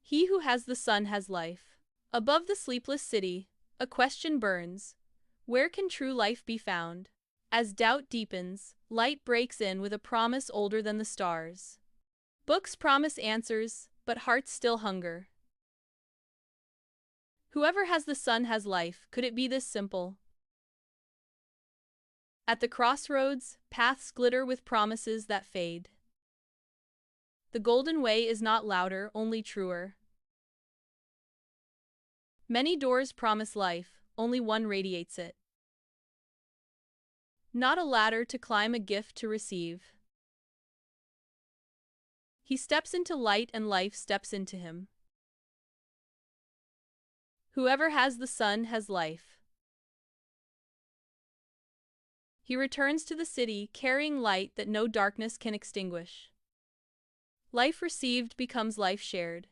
He who has the sun has life. Above the sleepless city, a question burns. Where can true life be found? As doubt deepens, light breaks in with a promise older than the stars. Books promise answers, but hearts still hunger. Whoever has the sun has life. Could it be this simple? At the crossroads, paths glitter with promises that fade. The golden way is not louder, only truer. Many doors promise life, only one radiates it. Not a ladder to climb, a gift to receive. He steps into light and life steps into him. Whoever has the sun has life. He returns to the city, carrying light that no darkness can extinguish. Life received becomes life shared.